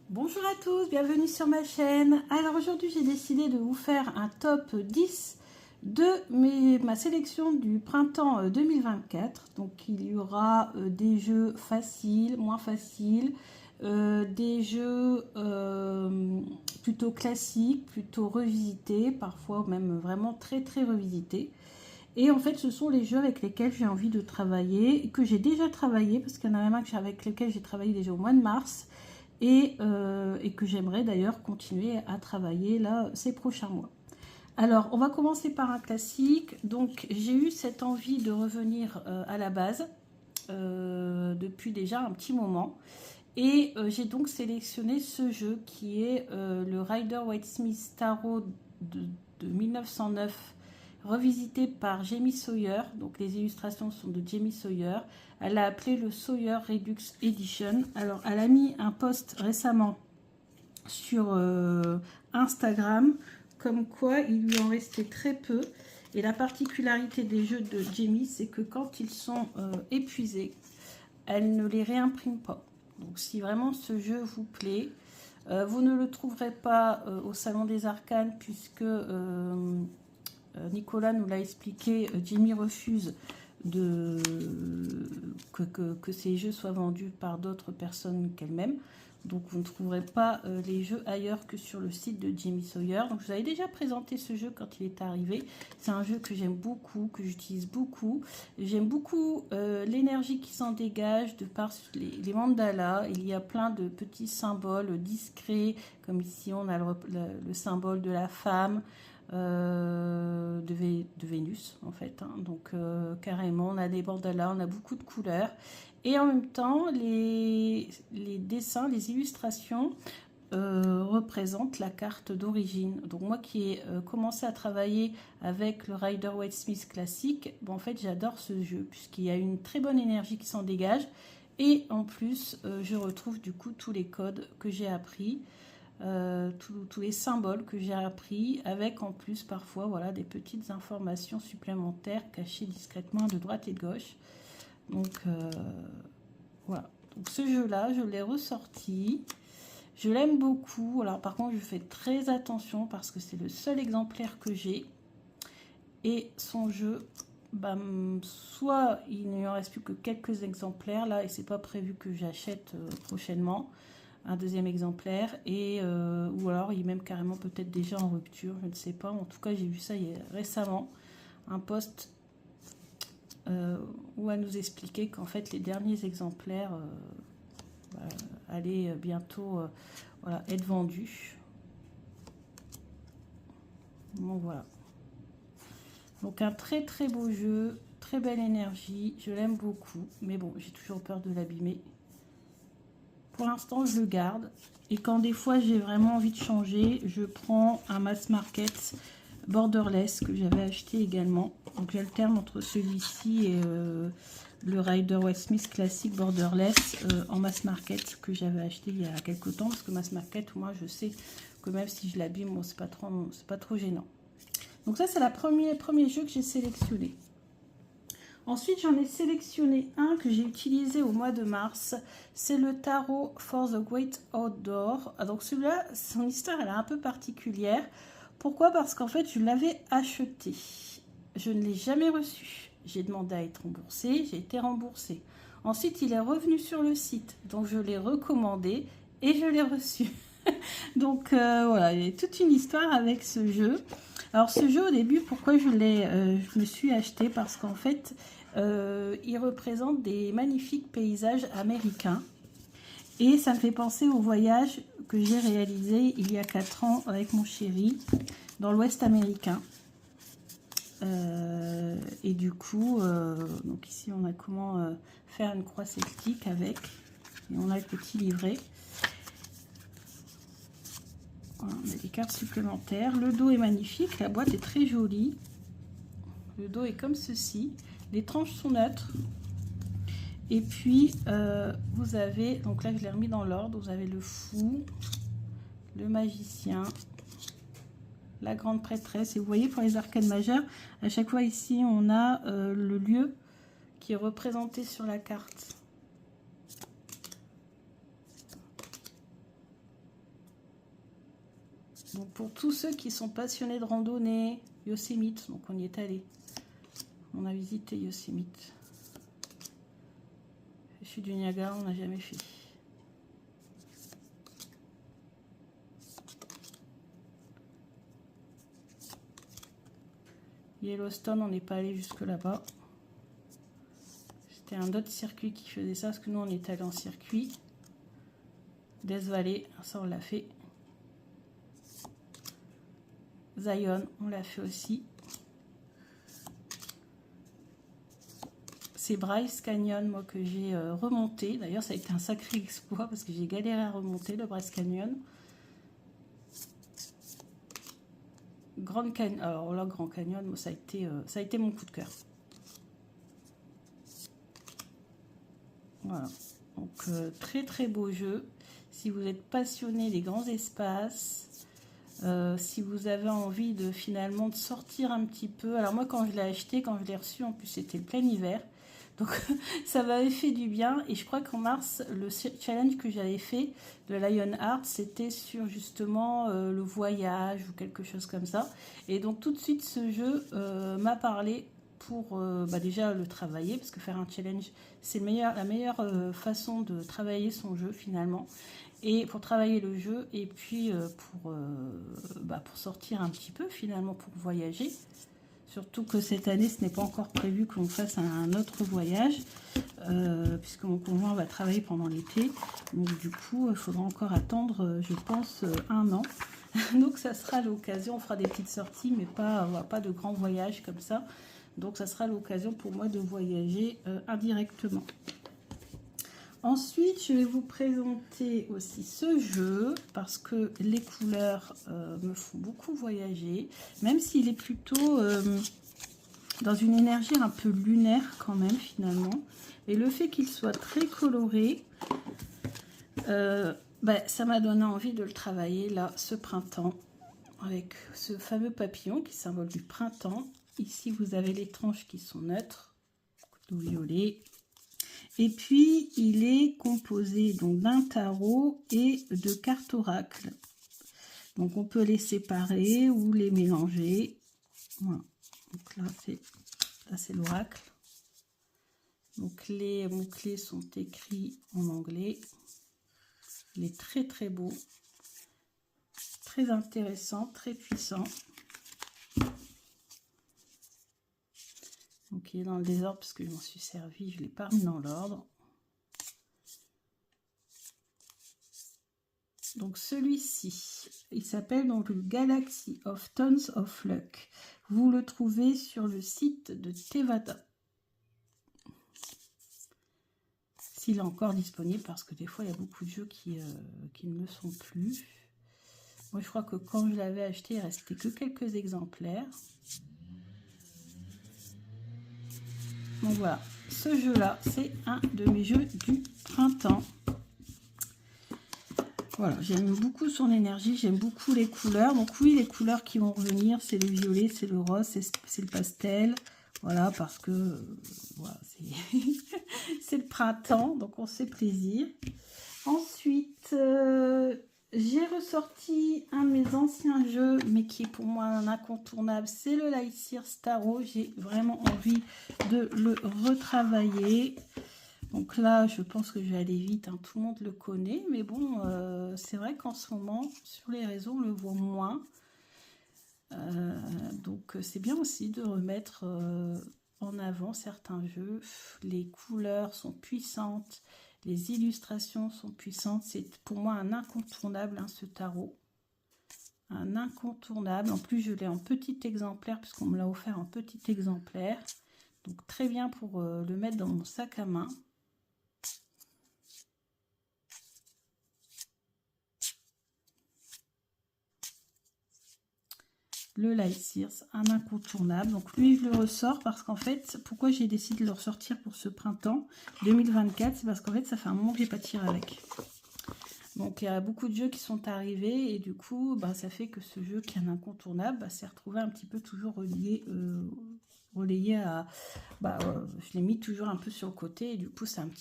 Bonjour à tous, bienvenue sur ma chaîne. Alors aujourd'hui j'ai décidé de vous faire un top 10 de ma sélection du printemps 2024. Donc il y aura des jeux faciles, moins faciles, des jeux plutôt classiques, plutôt revisités, parfois même vraiment très revisités. Et en fait ce sont les jeux avec lesquels j'ai envie de travailler, et que j'ai déjà travaillé, parce qu'il y en a même un avec lequel j'ai travaillé déjà au mois de mars. Et que j'aimerais d'ailleurs continuer à travailler là ces prochains mois. Alors on va commencer par un classique. Donc j'ai eu cette envie de revenir à la base depuis déjà un petit moment, et j'ai donc sélectionné ce jeu qui est le Rider-Waite-Smith Tarot de 1909, revisité par Jamie Sawyer. Donc les illustrations sont de Jamie Sawyer. Elle a appelé le Sawyer Redux Edition. Alors elle a mis un post récemment sur Instagram comme quoi il lui en restait très peu. Et la particularité des jeux de Jamie, c'est que quand ils sont épuisés, elle ne les réimprime pas. Donc si vraiment ce jeu vous plaît, vous ne le trouverez pas au Salon des Arcanes, puisque Nicolas nous l'a expliqué, Jamie refuse que ces jeux soient vendus par d'autres personnes qu'elle-même. Donc vous ne trouverez pas les jeux ailleurs que sur le site de Jamie Sawyer. Donc je vous avais déjà présenté ce jeu quand il est arrivé. C'est un jeu que j'aime beaucoup, que j'utilise beaucoup. J'aime beaucoup l'énergie qui s'en dégage de par les mandalas. Il y a plein de petits symboles discrets, comme ici on a le symbole de la femme, de Vénus en fait, hein. Donc carrément on a des mandalas, on a beaucoup de couleurs, et en même temps les dessins, les illustrations représentent la carte d'origine. Donc moi qui ai commencé à travailler avec le Rider-Waite-Smith classique, bon, en fait j'adore ce jeu puisqu'il y a une très bonne énergie qui s'en dégage, et en plus je retrouve du coup tous les codes que j'ai appris, tous les symboles que j'ai appris, avec en plus parfois voilà des petites informations supplémentaires cachées discrètement de droite et de gauche. Donc voilà, donc ce jeu là je l'ai ressorti, je l'aime beaucoup. Alors par contre je fais très attention parce que c'est le seul exemplaire que j'ai, et son jeu, bah, soit il n'y en reste plus que quelques exemplaires là, et c'est pas prévu que j'achète prochainement un deuxième exemplaire, et ou alors il est même carrément peut-être déjà en rupture, je ne sais pas. En tout cas j'ai vu ça récemment, un post où elle nous expliquait qu'en fait les derniers exemplaires allaient bientôt voilà, être vendus. Bon voilà, donc un très beau jeu, très belle énergie, je l'aime beaucoup, mais bon j'ai toujours peur de l'abîmer. Pour l'instant je le garde, et quand des fois j'ai vraiment envie de changer, je prends un mass market borderless que j'avais acheté également. Donc j'alterne entre celui-ci et le Rider-Waite-Smith classique borderless en mass market que j'avais acheté il y a quelques temps, parce que mass market, moi je sais que même si je l'abîme, bon, c'est pas trop gênant. Donc ça c'est le premier jeu que j'ai sélectionné. Ensuite, j'en ai sélectionné un que j'ai utilisé au mois de mars. C'est le Tarot for the Great Outdoor. Donc celui-là, son histoire, elle est un peu particulière. Pourquoi? Parce qu'en fait, je l'avais acheté. Je ne l'ai jamais reçu. J'ai demandé à être remboursée. J'ai été remboursée. Ensuite, il est revenu sur le site. Donc, je l'ai recommandé et je l'ai reçu. Donc, voilà, il y a toute une histoire avec ce jeu. Alors, ce jeu, au début, pourquoi je me suis acheté? Parce qu'en fait, il représente des magnifiques paysages américains. Et ça me fait penser au voyage que j'ai réalisé il y a 4 ans avec mon chéri dans l'Ouest américain. Et du coup, donc ici on a comment faire une croix celtique avec, et on a le petit livret. Voilà, on a des cartes supplémentaires. Le dos est magnifique, la boîte est très jolie. Le dos est comme ceci, les tranches sont neutres. Et puis vous avez, donc là je l'ai remis dans l'ordre, vous avez le fou, le magicien, la grande prêtresse, et vous voyez pour les arcades majeures, à chaque fois ici on a le lieu qui est représenté sur la carte. Donc pour tous ceux qui sont passionnés de randonnée, Yosemite, donc on y est allé. On a visité Yosemite. Je suis du Niagara, on n'a jamais fait. Yellowstone, on n'est pas allé jusque là-bas. C'était un autre circuit qui faisait ça, parce que nous on est allé en circuit. Death Valley, ça on l'a fait. Zion, on l'a fait aussi. C'est Bryce Canyon, moi, que j'ai remonté. D'ailleurs, ça a été un sacré exploit parce que j'ai galéré à remonter le Bryce Canyon. Grand Canyon, alors là, Grand Canyon, moi, ça a été mon coup de cœur. Voilà. Donc, très très beau jeu. Si vous êtes passionné des grands espaces, si vous avez envie de finalement de sortir un petit peu. Alors moi, quand je l'ai acheté, quand je l'ai reçu, en plus, c'était le plein hiver. Donc ça m'avait fait du bien et je crois qu'en mars, le challenge que j'avais fait de Lionheart, c'était sur justement le voyage ou quelque chose comme ça. Et donc tout de suite, ce jeu m'a parlé pour déjà le travailler, parce que faire un challenge, c'est la meilleure façon de travailler son jeu finalement. Et pour travailler le jeu et puis pour sortir un petit peu finalement, pour voyager. Surtout que cette année, ce n'est pas encore prévu qu'on fasse un autre voyage, puisque mon conjoint va travailler pendant l'été. Donc du coup, il faudra encore attendre, je pense, 1 an. Donc ça sera l'occasion, on fera des petites sorties, mais pas de grands voyages comme ça. Donc ça sera l'occasion pour moi de voyager indirectement. Ensuite, je vais vous présenter aussi ce jeu, parce que les couleurs me font beaucoup voyager, même s'il est plutôt dans une énergie un peu lunaire quand même finalement. Et le fait qu'il soit très coloré, ça m'a donné envie de le travailler là, ce printemps, avec ce fameux papillon qui symbole du printemps. Ici, vous avez les tranches qui sont neutres, tout violet. Et puis, il est composé donc d'un tarot et de cartes oracles. Donc, on peut les séparer ou les mélanger. Voilà. Donc là, c'est l'oracle. Donc, les mots-clés sont écrits en anglais. Il est très, très beau. Très intéressant, très puissant. Donc il est dans le désordre parce que je m'en suis servi, je ne l'ai pas mis dans l'ordre. Donc celui-ci, il s'appelle donc le Galaxy of Tons of Luck. Vous le trouvez sur le site de Tevada. S'il est encore disponible, parce que des fois il y a beaucoup de jeux qui ne le sont plus. Moi je crois que quand je l'avais acheté, il restait que quelques exemplaires. Donc voilà, ce jeu-là, c'est un de mes jeux du printemps. Voilà, j'aime beaucoup son énergie, j'aime beaucoup les couleurs. Donc oui, les couleurs qui vont revenir, c'est le violet, c'est le rose, c'est le pastel. Voilà, parce que voilà, c'est le printemps, donc on se fait plaisir. Ensuite, j'ai ressorti un de mes anciens jeux, mais qui est pour moi un incontournable, c'est le Lightyear Tarot. J'ai vraiment envie de le retravailler. Donc là, je pense que je vais aller vite, hein. Tout le monde le connaît, mais bon, c'est vrai qu'en ce moment, sur les réseaux, on le voit moins. Donc c'est bien aussi de remettre en avant certains jeux. Les couleurs sont puissantes. Les illustrations sont puissantes. C'est pour moi un incontournable, hein, ce tarot. Un incontournable. En plus, je l'ai en petit exemplaire, puisqu'on me l'a offert en petit exemplaire. Donc, très bien pour le mettre dans mon sac à main. Le Lightyear, un incontournable. Donc lui, je le ressors parce qu'en fait, pourquoi j'ai décidé de le ressortir pour ce printemps 2024, c'est parce qu'en fait, ça fait un moment que j'ai pas tiré avec. Donc il y a beaucoup de jeux qui sont arrivés et du coup, ça fait que ce jeu qui est un incontournable, s'est retrouvé un petit peu toujours relayé à... je l'ai mis toujours un peu sur le côté et du coup, c'est un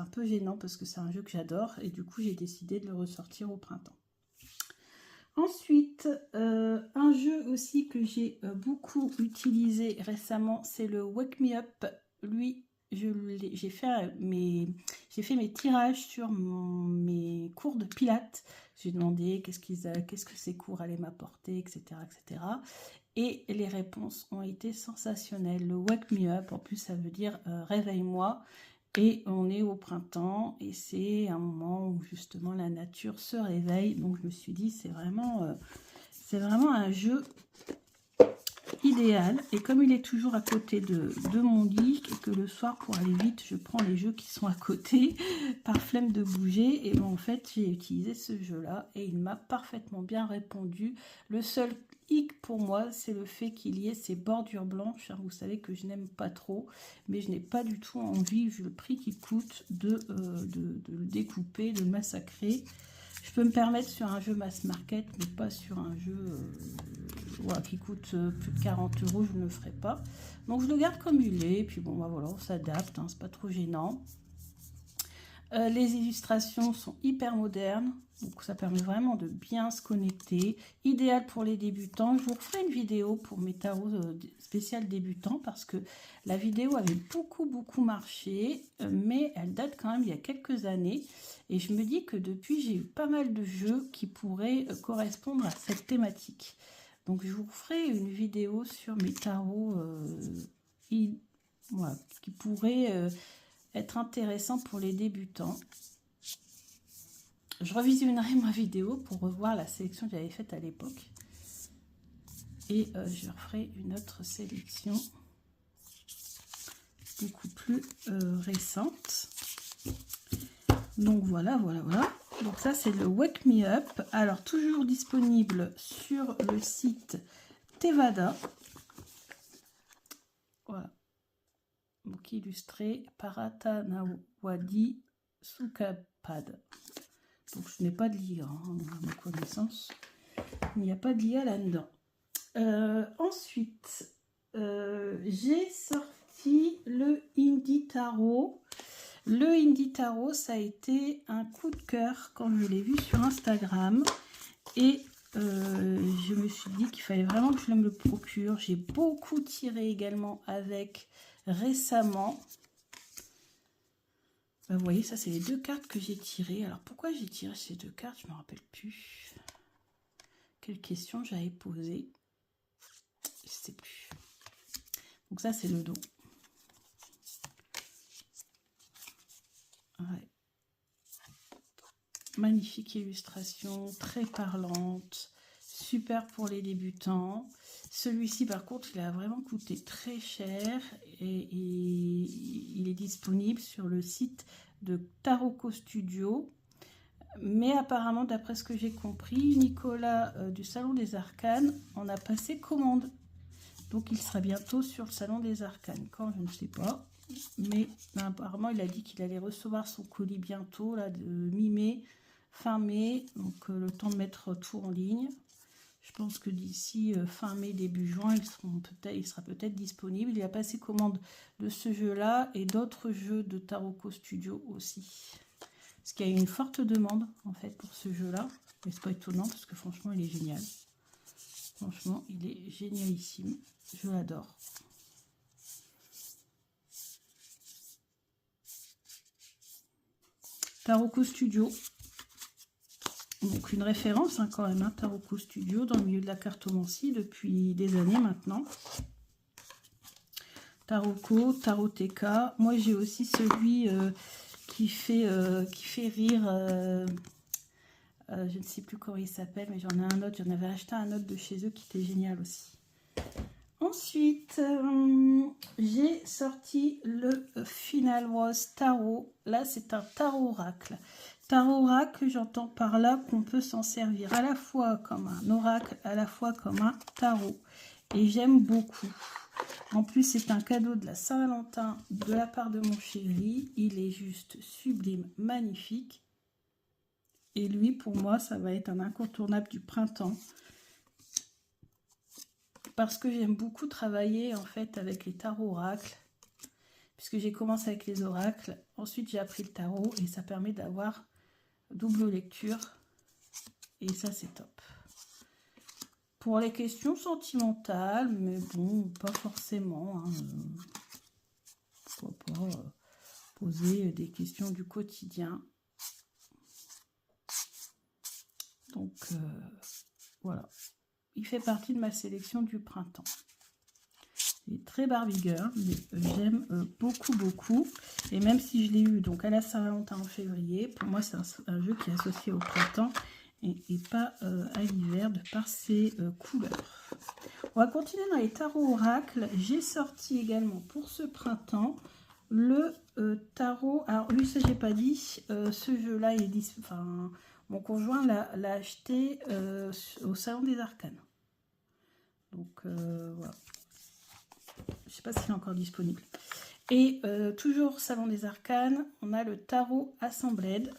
peu gênant parce que c'est un jeu que j'adore et du coup, j'ai décidé de le ressortir au printemps. Ensuite, un jeu aussi que j'ai beaucoup utilisé récemment, c'est le Wake Me Up. Lui, j'ai fait mes tirages sur mes cours de pilates. J'ai demandé qu'est-ce que ces cours allaient m'apporter, etc., etc. Et les réponses ont été sensationnelles. Le Wake Me Up, en plus, ça veut dire réveille-moi. Et on est au printemps et c'est un moment où justement la nature se réveille. Donc je me suis dit c'est vraiment un jeu idéal. Et comme il est toujours à côté de mon lit et que le soir pour aller vite je prends les jeux qui sont à côté par flemme de bouger, et ben en fait j'ai utilisé ce jeu là et il m'a parfaitement bien répondu. Le seul hic pour moi c'est le fait qu'il y ait ces bordures blanches, hein. Vous savez que je n'aime pas trop, mais je n'ai pas du tout envie, vu le prix qu'il coûte, de le découper, de le massacrer. Je peux me permettre sur un jeu mass market, mais pas sur un jeu voilà, qui coûte plus de 40 €, je ne le ferai pas. Donc je le garde comme il est, et puis bon, bah voilà, on s'adapte, hein, c'est pas trop gênant. Les illustrations sont hyper modernes, donc ça permet vraiment de bien se connecter. Idéal pour les débutants. Je vous referai une vidéo pour mes tarots spécial débutants, parce que la vidéo avait beaucoup marché, mais elle date quand même il y a quelques années. Et je me dis que depuis, j'ai eu pas mal de jeux qui pourraient correspondre à cette thématique. Donc je vous ferai une vidéo sur mes tarots voilà, qui pourraient être intéressant pour les débutants. Je revisionnerai ma vidéo pour revoir la sélection que j'avais faite à l'époque. Et je referai une autre sélection beaucoup plus récente. Donc voilà. Donc ça c'est le Wake Me Up. Alors toujours disponible sur le site Tevada. Voilà. Donc illustré par Atanawadi Sukapad. Donc je n'ai pas de l'IA, hein, à ma connaissance. Il n'y a pas de l'IA là-dedans. Ensuite, j'ai sorti le Indie Tarot. Le Indie Tarot, ça a été un coup de cœur quand je l'ai vu sur Instagram. Et je me suis dit qu'il fallait vraiment que je me le procure. J'ai beaucoup tiré également avec récemment. Vous voyez, ça c'est les deux cartes que j'ai tirées. Alors pourquoi j'ai tiré ces deux cartes, je ne me rappelle plus. Quelle question j'avais posée, je ne sais plus. Donc ça c'est le dos. Ouais. Magnifique illustration, très parlante, super pour les débutants. Celui-ci par contre il a vraiment coûté très cher et il est disponible sur le site de Taroko Studio. Mais apparemment, d'après ce que j'ai compris, Nicolas du Salon des Arcanes en a passé commande. Donc il sera bientôt sur le Salon des Arcanes. Quand, je ne sais pas. Mais apparemment, il a dit qu'il allait recevoir son colis bientôt, là, de mi-mai, fin mai. Donc le temps de mettre tout en ligne. Je pense que d'ici fin mai, début juin, il sera peut-être disponible. Il a passé commande de ce jeu-là et d'autres jeux de Taroko Studio aussi. Parce qu'il y a eu une forte demande en fait pour ce jeu-là. Mais c'est pas étonnant parce que franchement, il est génial. Franchement, il est génialissime. Je l'adore. Taroko Studio. Donc une référence hein, quand même, hein, Taroko Studio dans le milieu de la cartomancie depuis des années maintenant. Taroko, Taroteka. Moi j'ai aussi celui qui fait rire. Je ne sais plus comment il s'appelle, mais j'en ai un autre. J'en avais acheté un autre de chez eux qui était génial aussi. Ensuite, j'ai sorti le Final Rose Tarot. Là, c'est un tarot oracle. Tarot oracle, j'entends par là qu'on peut s'en servir à la fois comme un oracle, à la fois comme un tarot. Et j'aime beaucoup. En plus, c'est un cadeau de la Saint-Valentin de la part de mon chéri. Il est juste sublime, magnifique. Et lui, pour moi, ça va être un incontournable du printemps. Parce que j'aime beaucoup travailler en fait avec les tarots oracles. Puisque j'ai commencé avec les oracles. Ensuite, j'ai appris le tarot et ça permet d'avoir double lecture. Et ça, c'est top. pour les questions sentimentales, mais bon, pas forcément. Hein, pourquoi pas poser des questions du quotidien. Donc, voilà. Il fait partie de ma sélection du printemps. Il est très Barbie Girl, mais j'aime beaucoup, beaucoup. Et même si je l'ai eu donc à la Saint-Valentin en février, pour moi, c'est un jeu qui est associé au printemps et pas à l'hiver, de par ses couleurs. On va continuer dans les tarots oracles. J'ai sorti également pour ce printemps le tarot. Alors, lui, ça, j'ai pas dit. Ce jeu-là, il est enfin, mon conjoint l'a acheté au Salon des Arcanes. Donc, voilà. Je ne sais pas s'il est encore disponible. Et toujours Salon des Arcanes, on a le tarot Assembled.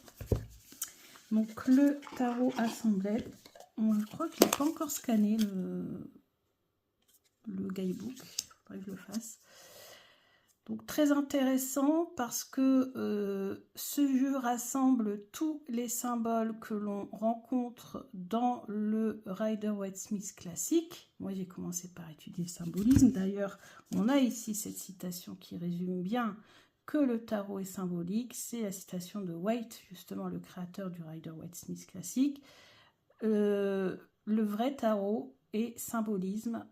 Donc le tarot Assembled, je crois que je n'ai pas encore scanné le guidebook. Il faudrait que je le fasse. Donc très intéressant parce que ce jeu rassemble tous les symboles que l'on rencontre dans le Rider-Waite-Smith classique. Moi j'ai commencé par étudier le symbolisme. D'ailleurs on a ici cette citation qui résume bien que le tarot est symbolique. C'est la citation de Waite, justement le créateur du Rider-Waite-Smith classique. Le vrai tarot est symbolisme.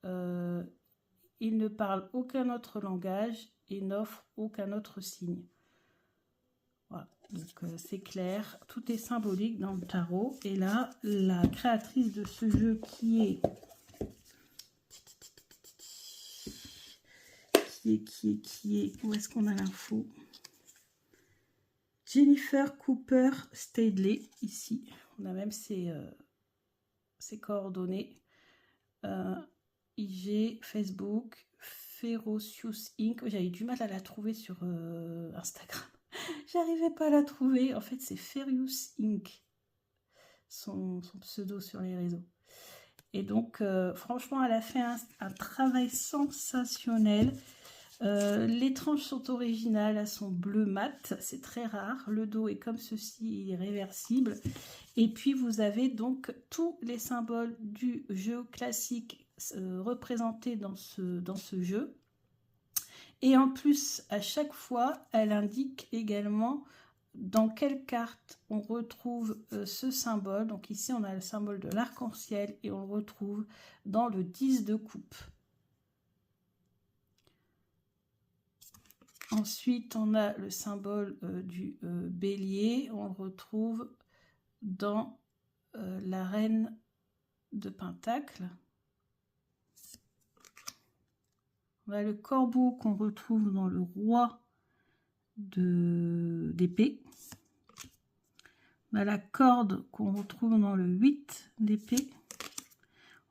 Il ne parle aucun autre langage et n'offre aucun autre signe. Voilà, donc c'est clair, tout est symbolique dans le tarot. Et là, la créatrice de ce jeu qui est, où est-ce qu'on a l'info? Jennifer Cooper Stadley, ici. On a même ses coordonnées. IG, Facebook, Ferocious Inc. J'avais du mal à la trouver sur Instagram. J'arrivais pas à la trouver. En fait, c'est Ferocious Inc. Son pseudo sur les réseaux. Et donc, franchement, elle a fait un travail sensationnel. Les tranches sont originales, elles sont bleu mat, c'est très rare. Le dos est comme ceci, il est réversible. Et puis, vous avez donc tous les symboles du jeu classique représentés dans ce jeu. Et en plus, à chaque fois, elle indique également dans quelle carte on retrouve ce symbole. Donc ici, on a le symbole de l'arc-en-ciel et on le retrouve dans le 10 de coupe. Ensuite, on a le symbole du bélier. On le retrouve dans la reine de pentacle. On a le corbeau qu'on retrouve dans le roi d'épée. On a la corde qu'on retrouve dans le 8 d'épée.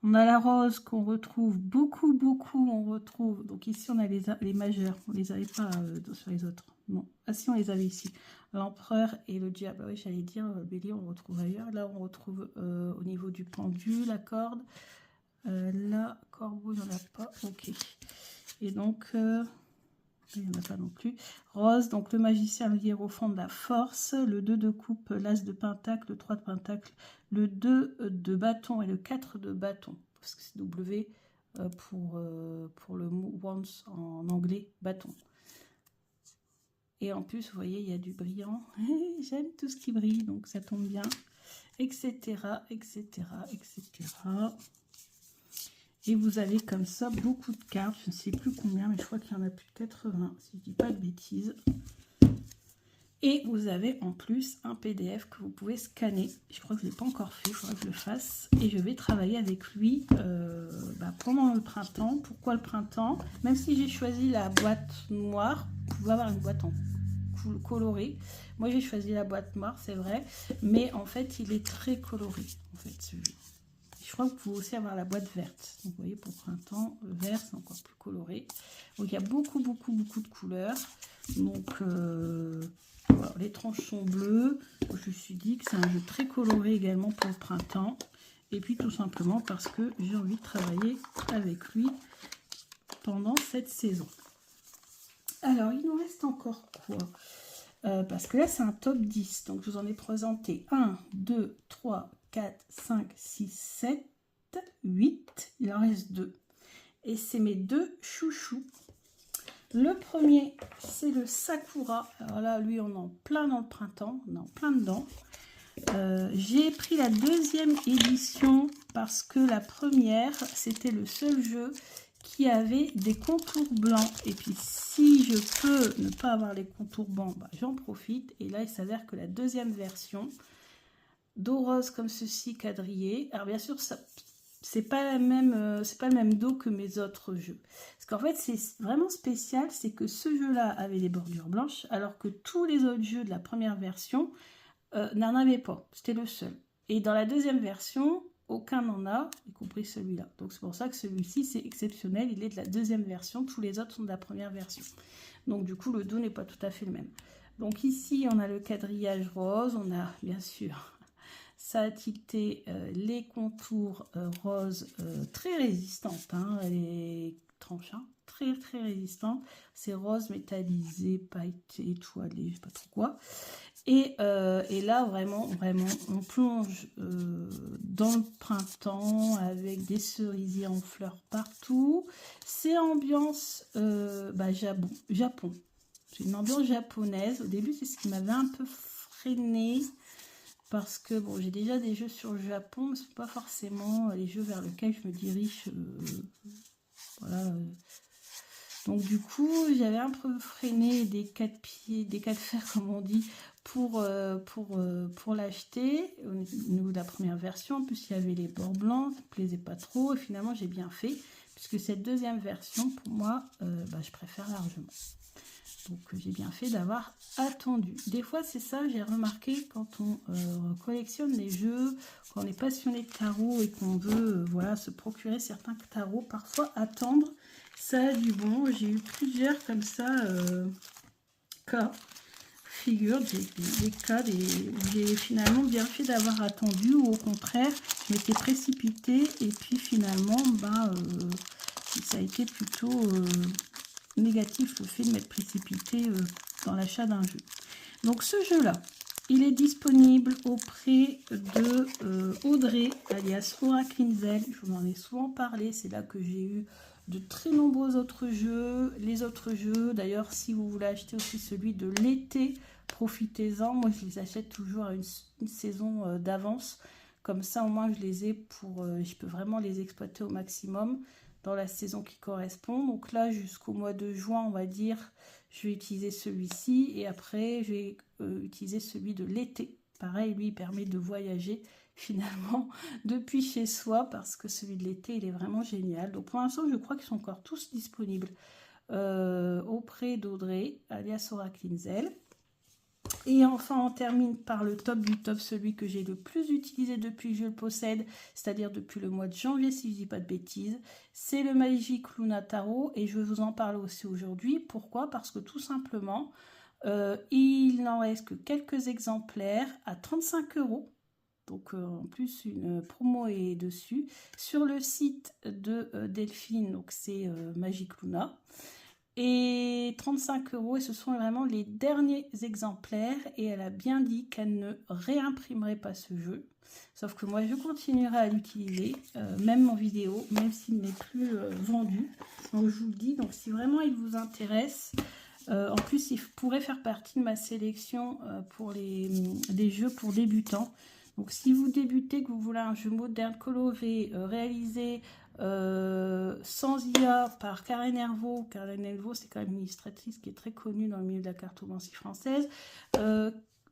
On a la rose qu'on retrouve beaucoup. On retrouve, donc ici on a les majeurs, on les avait pas sur les autres. Non, ah si, on les avait ici. L'empereur et le diable, oui, j'allais dire, le bélier on le retrouve ailleurs. Là on retrouve au niveau du pendu, la corde. Là, corbeau, il n'y en a pas, ok. Et donc, il n'y en a pas non plus. Rose, donc le magicien, le hiérophant de la force, le 2 de coupe, l'as de pentacle, le 3 de pentacle, le 2 de bâton et le 4 de bâton. Parce que c'est W pour le mot wands en anglais, bâton. Et en plus, vous voyez, il y a du brillant. J'aime tout ce qui brille, donc ça tombe bien. Etc, etc, etc. Et vous avez comme ça beaucoup de cartes, je ne sais plus combien, mais je crois qu'il y en a plus de 80, si je ne dis pas de bêtises. Et vous avez en plus un PDF que vous pouvez scanner. Je crois que je ne l'ai pas encore fait, il faudra que je le fasse. Et je vais travailler avec lui pendant le printemps. Pourquoi le printemps? Même si j'ai choisi la boîte noire, vous pouvez avoir une boîte en colorée. Moi j'ai choisi la boîte noire, c'est vrai, mais en fait il est très coloré, en fait, ce jeu. Je crois que vous pouvez aussi avoir la boîte verte. Donc, vous voyez, pour printemps, vert, c'est encore plus coloré. Donc, il y a beaucoup de couleurs. Donc, voilà, les tranches sont bleues. Donc, je me suis dit que c'est un jeu très coloré également pour le printemps. Et puis, tout simplement parce que j'ai envie de travailler avec lui pendant cette saison. Alors, il nous reste encore quoi? Parce que là, c'est un top 10. Donc, je vous en ai présenté 1, 2, 3, 4, 5, 6, 7, il en reste 2. Et c'est mes 2 chouchous. Le premier, c'est le Sakura. Alors là, lui, on est en plein dans le printemps. On est en plein dedans. J'ai pris la deuxième édition parce que la première, c'était le seul jeu qui avait des contours blancs. Et puis, si je peux ne pas avoir les contours blancs, bah, j'en profite. Et là, il s'avère que la deuxième version, dos rose comme ceci, quadrillé. Alors, bien sûr, ça... c'est pas le même dos que mes autres jeux. Parce qu'en fait, c'est vraiment spécial, c'est que ce jeu-là avait des bordures blanches, alors que tous les autres jeux de la première version n'en avaient pas. C'était le seul. Et dans la deuxième version, aucun n'en a, y compris celui-là. Donc c'est pour ça que celui-ci, c'est exceptionnel. Il est de la deuxième version. Tous les autres sont de la première version. Donc du coup, le dos n'est pas tout à fait le même. Donc ici, on a le quadrillage rose. On a, bien sûr... ça a tilté les contours roses très résistantes, hein, les tranches, hein, très très résistantes. C'est rose métallisé, pailleté, étoilé, je sais pas trop quoi. Et là, vraiment, on plonge dans le printemps avec des cerisiers en fleurs partout. C'est ambiance Japon. C'est une ambiance japonaise. Au début, c'est ce qui m'avait un peu freiné. Parce que bon, j'ai déjà des jeux sur le Japon, mais ce n'est pas forcément les jeux vers lesquels je me dirige. Voilà. Donc du coup, j'avais un peu freiné des 4 pieds, des 4 fers comme on dit, pour l'acheter au niveau de la première version. En plus, il y avait les bords blancs, ça ne me plaisait pas trop. Et finalement, j'ai bien fait, puisque cette deuxième version, pour moi, je préfère largement. Donc j'ai bien fait d'avoir attendu. Des fois c'est ça, j'ai remarqué quand on collectionne les jeux, quand on est passionné de tarot et qu'on veut voilà, se procurer certains tarots, parfois attendre, ça a du bon. J'ai eu plusieurs comme ça cas, figure, des cas où j'ai finalement bien fait d'avoir attendu, ou au contraire, je m'étais précipitée et puis finalement, ça a été plutôt... négatif le fait de m'être précipité dans l'achat d'un jeu. Donc ce jeu-là, il est disponible auprès de Audrey, alias Aura Kinzel. Je vous en ai souvent parlé, c'est là que j'ai eu de très nombreux autres jeux. Les autres jeux, d'ailleurs, si vous voulez acheter aussi celui de l'été, profitez-en. Moi, je les achète toujours à une saison d'avance. Comme ça, au moins, je les ai pour... je peux vraiment les exploiter au maximum dans la saison qui correspond. Donc là, jusqu'au mois de juin, on va dire, je vais utiliser celui-ci. Et après, je vais utiliser celui de l'été. Pareil, lui, il permet de voyager finalement depuis chez soi, parce que celui de l'été, il est vraiment génial. Donc pour l'instant, je crois qu'ils sont encore tous disponibles auprès d'Audrey, alias Aura Kinzel. Et enfin, on termine par le top du top, celui que j'ai le plus utilisé depuis que je le possède, c'est-à-dire depuis le mois de janvier, si je ne dis pas de bêtises. C'est le Magic Luna Tarot, et je vais vous en parler aussi aujourd'hui. Pourquoi? Parce que tout simplement, il n'en reste que quelques exemplaires à 35 €. Donc en plus, une promo est dessus. Sur le site de Delphine, donc c'est Magic Luna. Et 35 €, et ce sont vraiment les derniers exemplaires, et elle a bien dit qu'elle ne réimprimerait pas ce jeu, sauf que moi je continuerai à l'utiliser même en vidéo, même s'il n'est plus vendu. Donc je vous le dis, donc si vraiment il vous intéresse, en plus il pourrait faire partie de ma sélection pour des jeux pour débutants. Donc si vous débutez, que vous voulez un jeu moderne, coloré, réalisé sans IA par Karen Hervaux. Karen Hervaux, c'est quand même une illustratrice qui est très connue dans le milieu de la cartomancie française.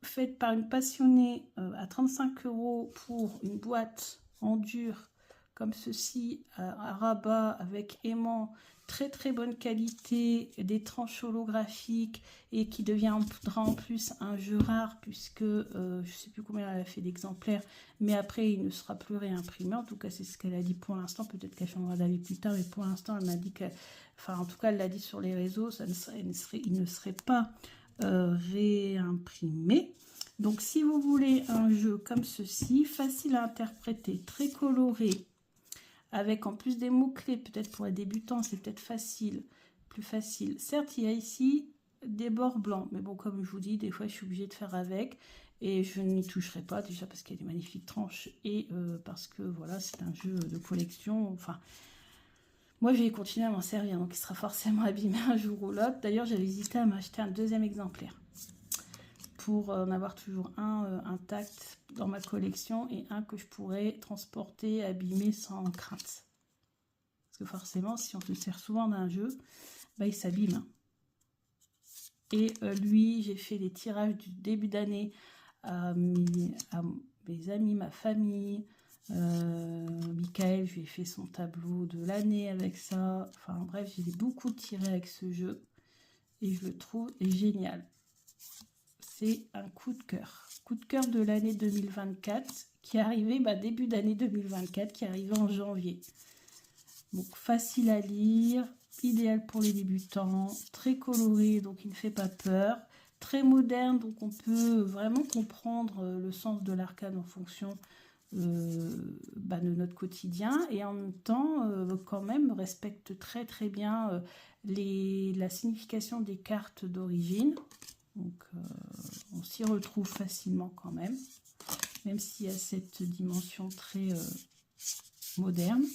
Faite par une passionnée à 35 € pour une boîte en dur comme ceci, à rabat avec aimant, très très bonne qualité, des tranches holographiques, et qui deviendra en plus un jeu rare, puisque je ne sais plus combien elle a fait d'exemplaires, mais après il ne sera plus réimprimé. En tout cas, c'est ce qu'elle a dit pour l'instant. Peut-être qu'elle changera d'avis plus tard, mais pour l'instant elle m'a dit que, enfin en tout cas elle l'a dit sur les réseaux, il ne serait pas réimprimé. Donc si vous voulez un jeu comme ceci, facile à interpréter, très coloré, avec en plus des mots-clés, peut-être pour les débutants, c'est peut-être facile, plus facile. Certes, il y a ici des bords blancs, mais bon, comme je vous dis, des fois, je suis obligée de faire avec. Et je n'y toucherai pas, déjà parce qu'il y a des magnifiques tranches et parce que voilà, c'est un jeu de collection. Enfin, moi je vais continuer à m'en servir, donc il sera forcément abîmé un jour ou l'autre. D'ailleurs, j'avais hésité à m'acheter un deuxième exemplaire pour en avoir toujours un intact dans ma collection et un que je pourrais transporter, abîmer sans crainte. Parce que forcément, si on se sert souvent d'un jeu, bah, il s'abîme. Et lui, j'ai fait les tirages du début d'année à mes amis, ma famille. Michael, je lui ai fait son tableau de l'année avec ça. Enfin bref, j'ai beaucoup tiré avec ce jeu. Et je le trouve génial. C'est un coup de cœur. Coup de cœur de l'année 2024 qui est arrivé, début d'année 2024, qui est arrivé en janvier. Donc facile à lire, idéal pour les débutants, très coloré, donc il ne fait pas peur, très moderne, donc on peut vraiment comprendre le sens de l'arcane en fonction de notre quotidien, et en même temps quand même respecte très très bien la signification des cartes d'origine. Donc on s'y retrouve facilement quand même s'il y a cette dimension très moderne.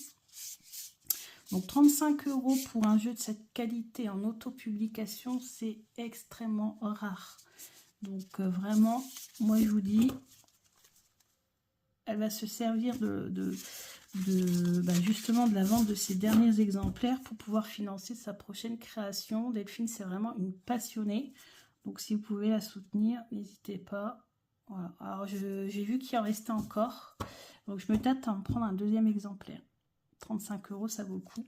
Donc 35 € pour un jeu de cette qualité en autopublication, c'est extrêmement rare. Donc vraiment, moi je vous dis, elle va se servir justement de la vente de ces derniers exemplaires pour pouvoir financer sa prochaine création. Delphine, c'est vraiment une passionnée. Donc si vous pouvez la soutenir, n'hésitez pas. Voilà. Alors j'ai vu qu'il en restait encore. Donc je me tâte à en prendre un deuxième exemplaire. 35 €, ça vaut le coup.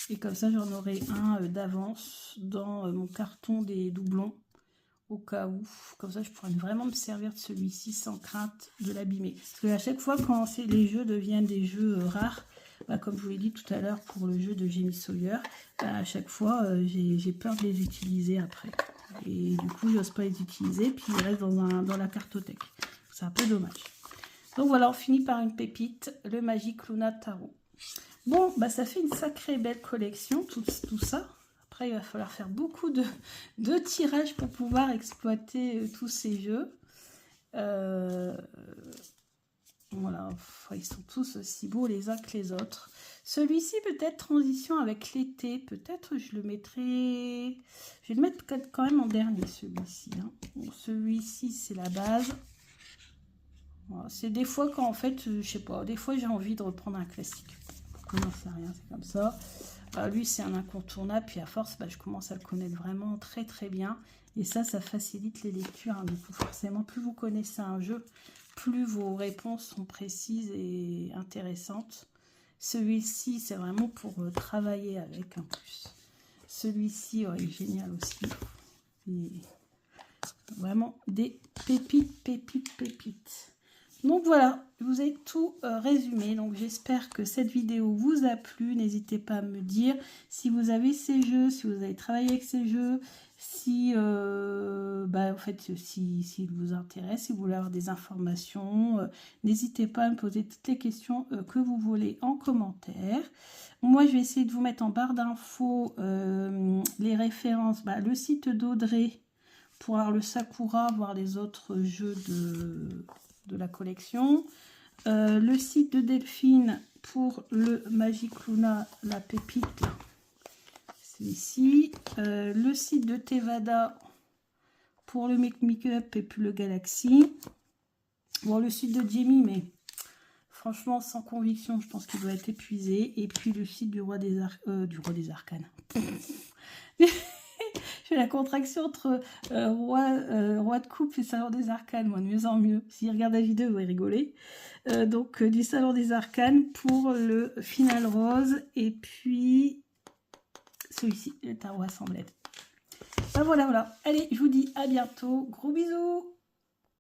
Et comme ça, j'en aurai un d'avance dans mon carton des doublons. Au cas où, comme ça je pourrais vraiment me servir de celui-ci sans crainte de l'abîmer. Parce qu'à chaque fois quand les jeux deviennent des jeux rares, comme je vous l'ai dit tout à l'heure pour le jeu de Jamie Sawyer, à chaque fois j'ai peur de les utiliser après. Et du coup j'ose pas les utiliser, puis ils restent dans la cartothèque. C'est un peu dommage. Donc voilà, on finit par une pépite, le Magic Luna Tarot. Bon, ça fait une sacrée belle collection, tout ça. Après, il va falloir faire beaucoup de tirages pour pouvoir exploiter tous ces jeux. Voilà, ils sont tous aussi beaux les uns que les autres. Celui-ci, peut-être transition avec l'été. Peut-être je le mettrai... Je vais le mettre quand même en dernier, celui-ci. Hein. Bon, celui-ci, c'est la base. Voilà, c'est des fois quand, en fait, je sais pas, des fois j'ai envie de reprendre un classique. Non, c'est rien, c'est comme ça. Lui, c'est un incontournable, puis à force, je commence à le connaître vraiment très très bien. Et ça facilite les lectures. Hein. Du coup, forcément, plus vous connaissez un jeu, plus vos réponses sont précises et intéressantes. Celui-ci, c'est vraiment pour travailler avec en plus. Celui-ci, est génial aussi. Et vraiment des pépites. Donc voilà, je vous ai tout résumé. Donc j'espère que cette vidéo vous a plu. N'hésitez pas à me dire si vous avez ces jeux, si vous avez travaillé avec ces jeux, si en fait s'ils vous intéressent, si vous voulez avoir des informations. N'hésitez pas à me poser toutes les questions que vous voulez en commentaire. Moi je vais essayer de vous mettre en barre d'infos les références, le site d'Audrey pour avoir le Sakura, voir les autres jeux de la collection, le site de Delphine pour le Magic Luna, la pépite, c'est ici, le site de Tevada pour le make-up et puis le Galaxy, bon, le site de Jamie, mais franchement sans conviction, je pense qu'il doit être épuisé, et puis le site du roi des arcanes. Je fais la contraction entre roi de coupe et salon des arcanes, moi de mieux en mieux. S'il regarde la vidéo, il va rigoler. Donc du salon des arcanes pour le final rose, et puis celui-ci, le tarot assemblée. Voilà. Allez, je vous dis à bientôt. Gros bisous.